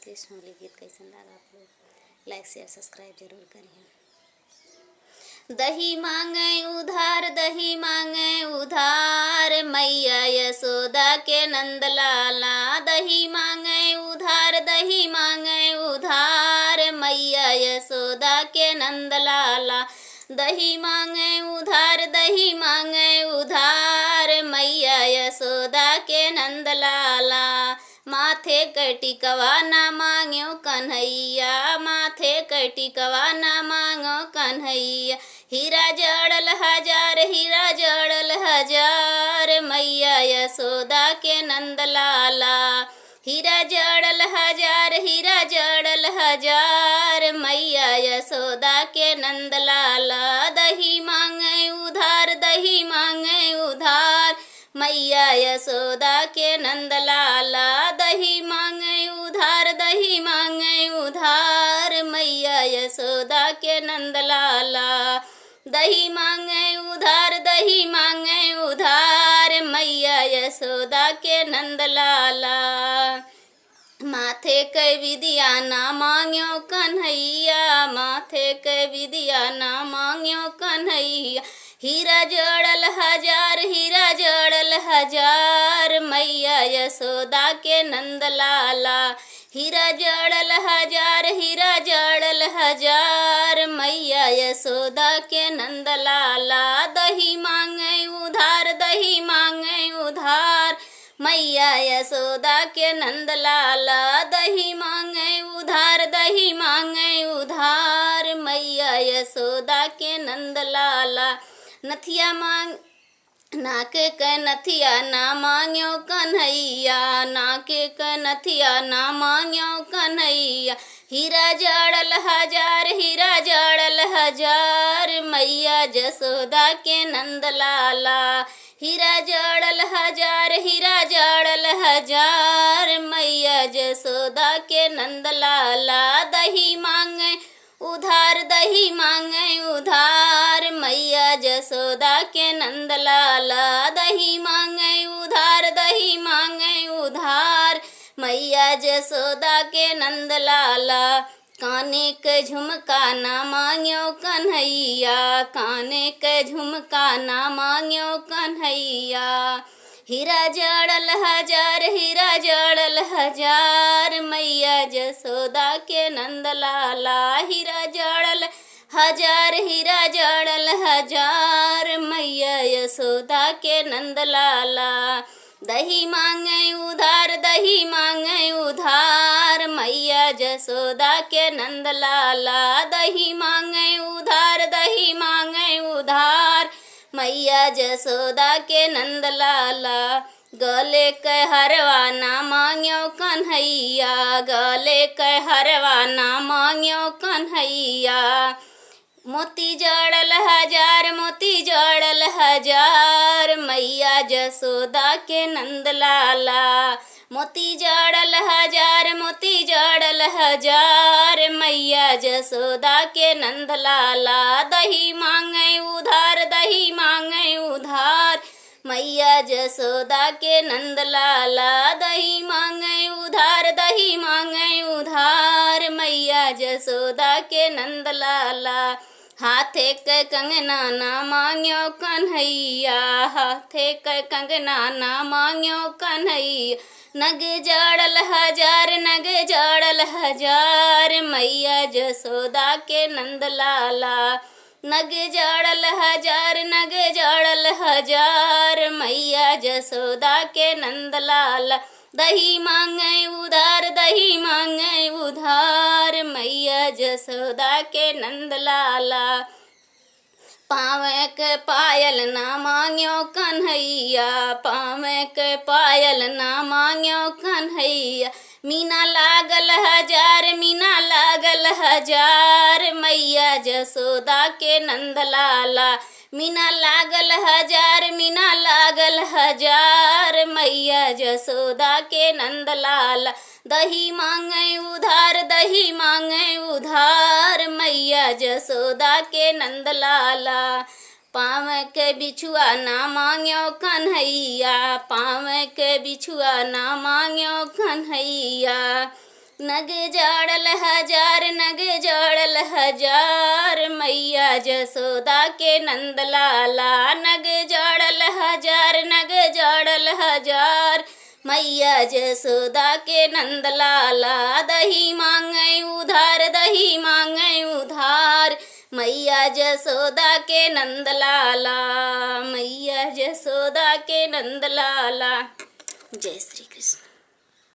कोशिश होली गीत कैसन लगा आप लोग लाइक शेयर सब्सक्राइब जरूर करिए। दही मांगे उधार, दही मांगे उधार, मैया यशोदा के नंद लाला। दही मांगे उधार, दही मांगे उधार, मैया यशोदा के नंद लाला। दही मांगे उधार, दही मांगे उधार, मैया यशोदा के नंद लाला। माथे कटिकवा ना मांग्यो कन्हैया, माथे कटिकवा ना मांगो कन्हैया। हीरा जड़ल हजार, हीरा जड़ल हजार, मैया यशोदा के नंद लाला। हीरा जड़ल हजार, हीरा जड़ल हजार, मैया यशोदा के नंद लाला। दही मांगे उधार, दही मांगे उधार, मैया यशोदा के नंद लाला। दही मांगे उधार, दही मांगे उधार, मैया यशोदा के नंद लाला। दही मांगे उधार, दही मांगे उधार, मैया यशोदा के नंद लाला। माथे के विदिया ना मांग्यो कन्हैया, माथे के विदिया ना मांग्यो कन्हैया। हीरा जड़ल हजार, हीरा जड़ल हजार, मैया यशोदा के नंद लाला। हीरा जड़ल हजार, हीरा जड़ल हजार, मैया यशोदा के नंद लाला। दही मांगे उधार, दही मांगे उधार, मैया यशोदा के नंद लाला। दही मांगे उधार, दही मांगे उधार, मैया यशोदा के नंद लाला। नथिया मांग नाके के नथिया ना मांग्यो कन्हैया, नाके के नथिया ना मांग्यो कन्हैया। हीरा जड़ल हजार, हीरा जड़ल हजार, मैया यशोदा के नंद लाला। हीरा जड़ल हजार, हीरा जड़ल हजार, मैया यशोदा के नंद लाला। दही मांगे उधार, दही मांगे उधार, मैया यशोदा के नंद लाला। दही मांगे उधार, दही मांगे उधार, मैया यशोदा के नंद लाला। काने के झुमका ना मांग्यो कन्हैया, काने के झुमका ना मांग्यो कन्हैया। हीरा जड़ल हजार, हीरा जड़ल हजार, मैया यशोदा के नंद लाला। हीरा जड़ल हजार, हीरा जड़ल हजार, मैया यशोदा के नंद लाला। दही मांगे उधार, दही मांगे उधार, मैया यशोदा के नंद लाला। दही मांगे उधार, दही मांगे उधार, मैया यशोदा के नंद लाला। गले के हरवा ना मांग्यो कन्हैया, गले के हरवा ना मांग्यो कन्हैया। मोती जड़ल हजार, मोती जड़ल हजार, मैया यशोदा के नंद लाला। मोती जड़ल हजार, मोती जड़ल हजार, मैया यशोदा के नंद लाला। दही मांगे उधार, दही मांगे उधार, मैया यशोदा के नंद लाला। दही मांगे उधार, दही मांगे उधार, मैया यशोदा के नंद लाला। हाथे के कंगना ना मांग्यो कन्हैया, हाथे के कंगना ना मांग्यो कन्हैया। नग जड़ल हजार, नग जड़ल हजार, मैया यशोदा के नंद लाला। नग जड़ल हजार, नग जड़ल हजार, मैया यशोदा के नंद लाला। दही मांगे उधार, दही मांगे उधार, मैया यशोदा के नंद लाला। पावे के पायल ना मांग्यो कन्हैया, पावे के पायल ना मांग्यो कन्हैया। मीना लागल हजार, मीना लागल हजार, मैया यशोदा के नंद लाला। मीना लागल हजार, मीना लागल हजार, मैया यशोदा के नंद लाला। दही मांगे उधार, दही मांगे उधार, मैया यशोदा के नंद लाला। पाँव के बिछुआ ना मांग्यो कन्हैया, पाँव के बिछुआ ना मांग्यो कन्हैया। नग जोड़ल हजार, नग जोड़ल हजार, मैया जसोदा के नंद लाला। नग जोड़ल हजार, नग जोड़ल हजार, मैया जसोदा के नंद लाला। दही मांगे उधार, दही मांगे उधार, मैया जसोदा के नंद लाला, मैया जसोदा के नंद लाला। जय श्री कृष्ण।